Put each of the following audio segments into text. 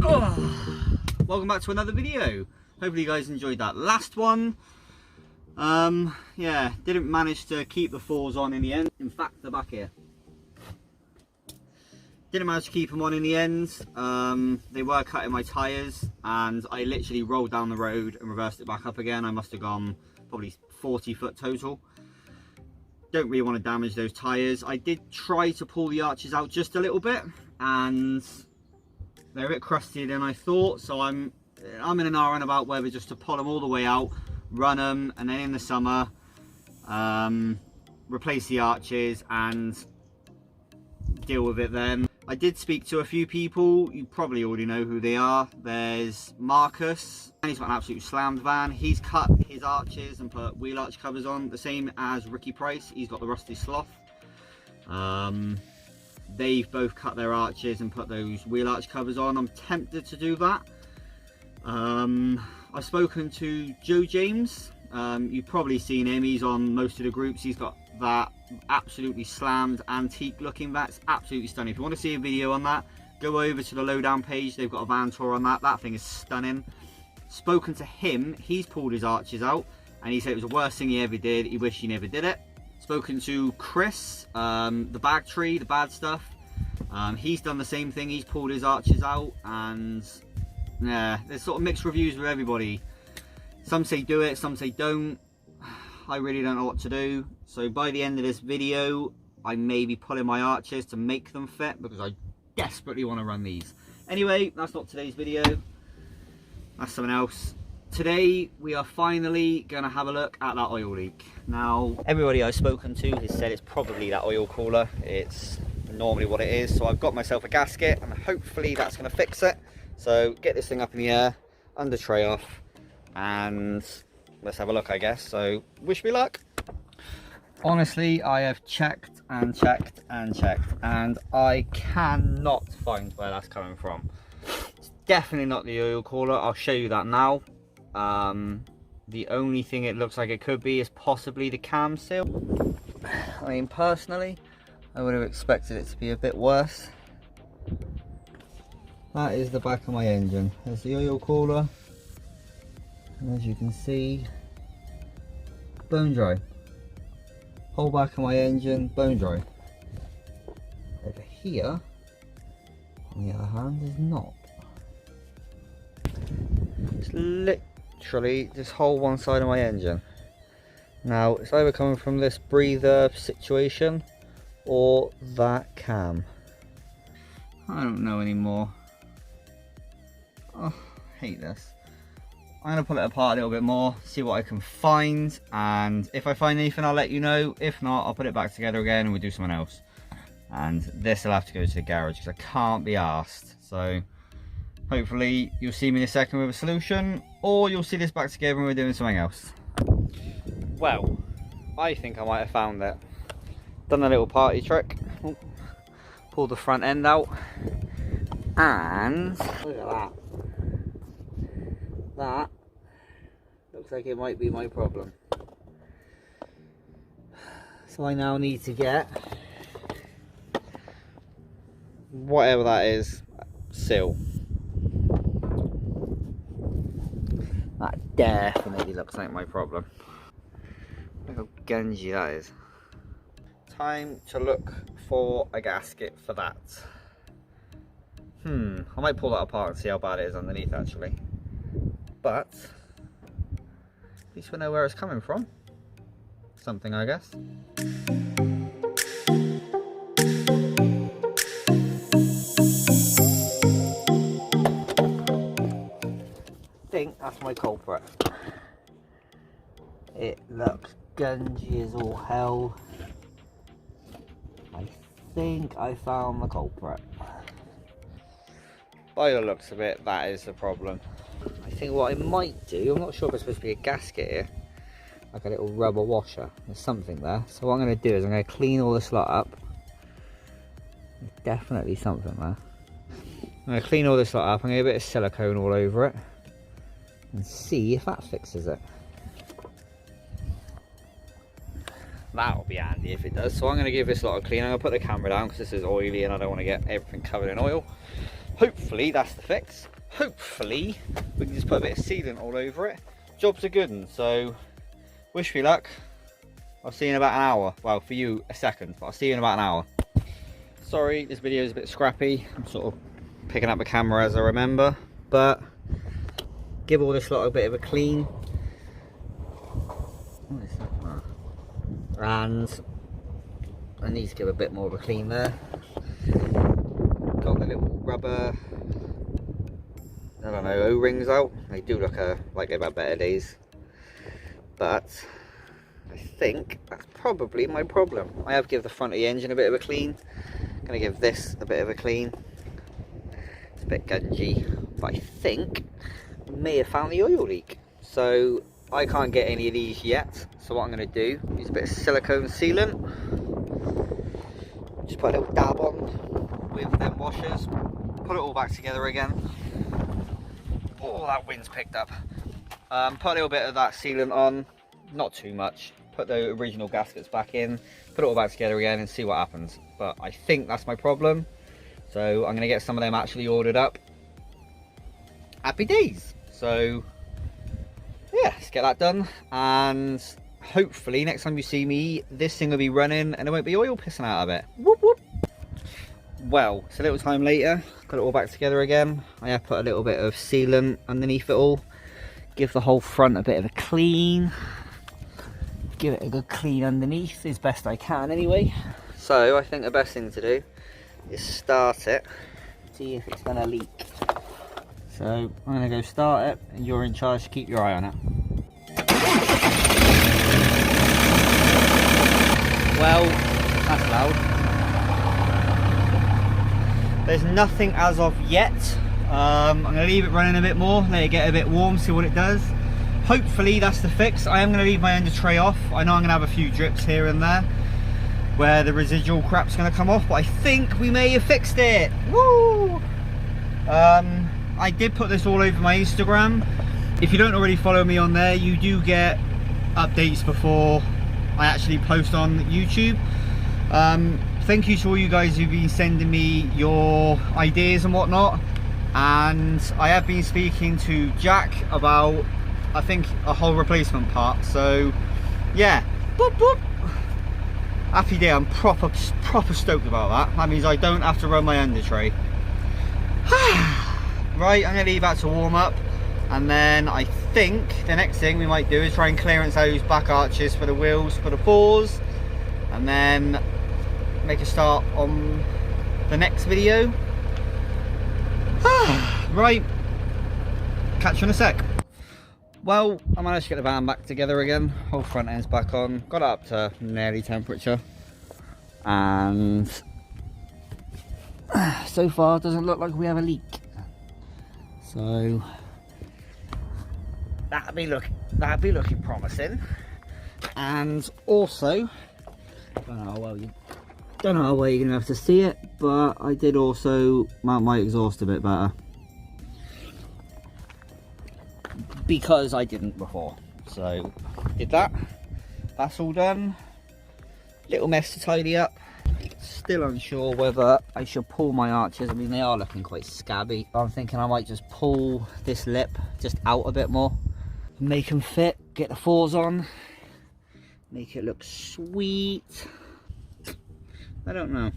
Welcome back to another video. Hopefully you guys enjoyed that last one. Yeah, didn't manage to keep the fours on in the end. In fact, they're back here. Didn't manage to keep them on in the end. They were cutting my tyres and I literally rolled down the road and reversed it back up again. I must have gone probably 40 foot total. Don't really want to damage those tyres. I did try to pull the arches out just a little bit and they're a bit crustier than I thought, so I'm in an hour and about whether just to pull them all the way out, run them, and then in the summer replace the arches and deal with it then. I did speak to a few people. You probably already know who they are. There's Marcus, and he's got an absolute slammed van. He's cut his arches and put wheel arch covers on, the same as Ricky Price. He's got the Rusty Sloth. They've both cut their arches and put those wheel arch covers on. I'm tempted to do that. I've spoken to Joe James. You've probably seen him. He's on most of the groups. He's got that absolutely slammed antique looking van. It's absolutely stunning. If you want to see a video on that, go over to the Lowdown page. They've got a van tour on that. That thing is stunning. Spoken to him. He's pulled his arches out and he said it was the worst thing he ever did. He wished he never did it. Spoken to Chris, the bag tree, the bad stuff. He's done the same thing. He's pulled his arches out, and yeah, there's sort of mixed reviews with everybody. Some say do it, some say don't. I really don't know what to do. So by the end of this video, I may be pulling my arches to make them fit because I desperately want to run these. Anyway, that's not today's video. That's something else. Today we are finally going to have a look at that oil leak. Now, everybody I've spoken to has said it's probably that oil cooler. It's normally what it is. So I've got myself a gasket and hopefully that's going to fix it. So get this thing up in the air, under tray off, and let's have a look, I guess. So wish me luck. Honestly, I have checked and checked and checked and I cannot find where that's coming from. It's definitely not the oil cooler. I'll show you that now. The only thing it looks like it could be is possibly the cam seal. I mean, personally, I would have expected it to be a bit worse. That is the back of my engine. There's the oil cooler. And as you can see, bone dry. Whole back of my engine, bone dry. Over here, on the other hand, is not. It's literally this whole one side of my engine. Now, it's either coming from this breather situation or that cam. I don't know anymore. Oh, I hate this. I'm going to pull it apart a little bit more, see what I can find, and if I find anything I'll let you know. If not, I'll put it back together again and we'll do something else. And this will have to go to the garage because I can't be arsed. So hopefully you'll see me in a second with a solution, or you'll see this back together and we're doing something else. Well, I think I might have found it. Done a little party trick. Ooh. Pulled the front end out, and look at that. That looks like it might be my problem. So I now need to get whatever that is, seal. That definitely looks like my problem. Look how gungy that is. Time to look for a gasket for that. I might pull that apart and see how bad it is underneath actually. But at least we know where it's coming from. Something, I guess. I think that's my culprit. It looks gungy as all hell. I think I found the culprit. By the looks of it, that is the problem. I think what I might do, I'm not sure if it's supposed to be a gasket here, like a little rubber washer. There's something there. So what I'm going to do is I'm going to clean all the slot up. There's definitely something there. I'm going to clean all this slot up. I'm going to get a bit of silicone all over it and see if that fixes it. That'll be handy if it does. So I'm going to give this lot a clean. I'm going to put the camera down because this is oily and I don't want to get everything covered in oil. Hopefully that's the fix. hopefully we can just put a bit of sealant all over it. Job's a good one, so wish me luck. I'll see you in about an hour. Well, for you a second, but I'll see you in about an hour. Sorry, this video is a bit scrappy. I'm sort of picking up the camera as I remember, but give all this lot a bit of a clean. And I need to give a bit more of a clean there. Got the little rubber, I don't know, O-rings out. They do look like they've had better days, but I think that's probably my problem. I have given the front of the engine a bit of a clean. I'm gonna give this a bit of a clean. It's a bit gungy, but I think we may have found the oil leak. So I can't get any of these yet. So what I'm gonna do is a bit of silicone sealant. Just put a little dab on with them washers. Put it all back together again. Oh, that wind's picked up. Put a little bit of that sealant on, not too much. Put the original gaskets back in, put it all back together again and see what happens. But I think that's my problem. So I'm gonna get some of them actually ordered up. Happy days. So yeah, let's get that done. And hopefully next time you see me, this thing will be running and there won't be oil pissing out of it. Whoop whoop. Well, it's a little time later, got it all back together again. I have put a little bit of sealant underneath it all. Give the whole front a bit of a clean. Give it a good clean underneath as best I can anyway. So I think the best thing to do is start it, see if it's going to leak. So I'm going to go start it and you're in charge to keep your eye on it. Well, that's loud. There's nothing as of yet. I'm going to leave it running a bit more, let it get a bit warm, see what it does. Hopefully that's the fix. I am going to leave my under tray off. I know I'm going to have a few drips here and there where the residual crap's going to come off, but I think we may have fixed it. Woo! I did put this all over my Instagram. If you don't already follow me on there, you do get updates before I actually post on YouTube. Thank you to all you guys who've been sending me your ideas and whatnot, and I have been speaking to Jack about, I think, a whole replacement part. So yeah, boop, boop. Happy day. I'm proper stoked about that. That means I don't have to run my under tray. Right, I'm going to leave that to warm up, and then I think the next thing we might do is try and clearance those back arches for the wheels for the fours, and then make a start on the next video. Right, catch you in a sec. Well, I managed to get the van back together again. Whole front end's back on. Got it up to nearly temperature, and so far it doesn't look like we have a leak. So that'd be looking promising. And also, don't know how well you're gonna have to see it, but I did also mount my exhaust a bit better because I didn't before. So did that. That's all done. Little mess to tidy up. Still unsure whether I should pull my arches. I mean, they are looking quite scabby. I'm thinking I might just pull this lip just out a bit more, make them fit, get the fours on, make it look sweet. I don't know.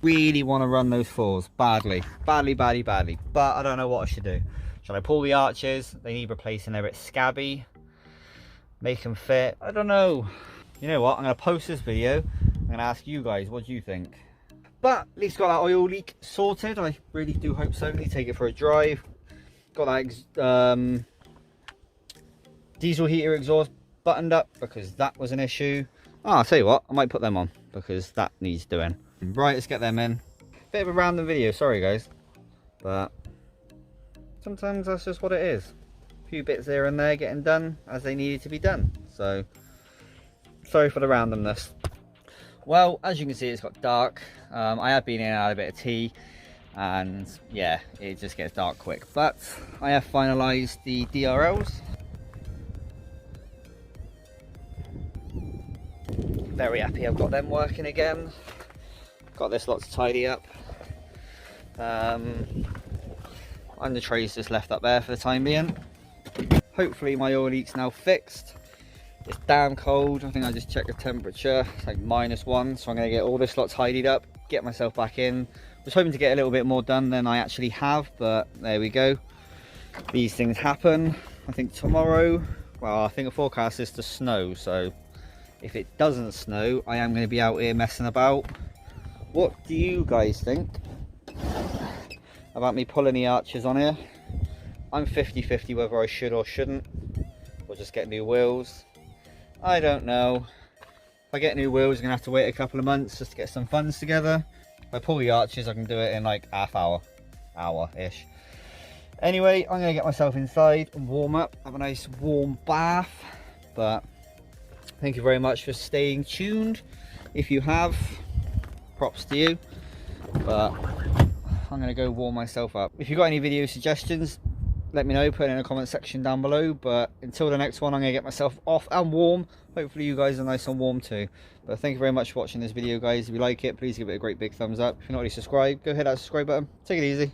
Really want to run those fours badly, but I don't know what I should do. Should I pull the arches? They need replacing, they're a bit scabby. Make them fit. I don't know. You know what? I'm going to post this video. I'm going to ask you guys, what do you think? But at least got that oil leak sorted. I really do hope so. Need to take it for a drive. Got that diesel heater exhaust buttoned up because that was an issue. Oh, I'll tell you what, I might put them on because that needs doing. Right, let's get them in. Bit of a random video, sorry guys. But sometimes that's just what it is. A few bits here and there getting done as they needed to be done. So, sorry for the randomness. Well, as you can see, it's got dark. I have been in and out a bit of tea, and yeah, it just gets dark quick. But I have finalised the DRLs. Very happy I've got them working again. Got this lot to tidy up. I and the tray's just left up there for the time being. Hopefully my oil leak's now fixed. It's damn cold. I think I just checked the temperature. It's like -1, so I'm going to get all this lot tidied up, get myself back in. Was hoping to get a little bit more done than I actually have, but there we go. These things happen. I think tomorrow, well, I think the forecast is to snow, so if it doesn't snow, I am going to be out here messing about. What do you guys think about me pulling the arches on here? I'm 50-50 whether I should or shouldn't, or just get new wheels. I don't know. If I get new wheels, I'm going to have to wait a couple of months just to get some funds together. If I pull the arches, I can do it in like half hour-ish. Anyway, I'm going to get myself inside and warm up, have a nice warm bath. But thank you very much for staying tuned. If you have, props to you. But I'm going to go warm myself up. If you've got any video suggestions, let me know, put it in the comment section down below. But until the next one, I'm going to get myself off and warm. Hopefully you guys are nice and warm too. But thank you very much for watching this video, guys. If you like it, please give it a great big thumbs up. If you're not already subscribed, go hit that subscribe button. Take it easy.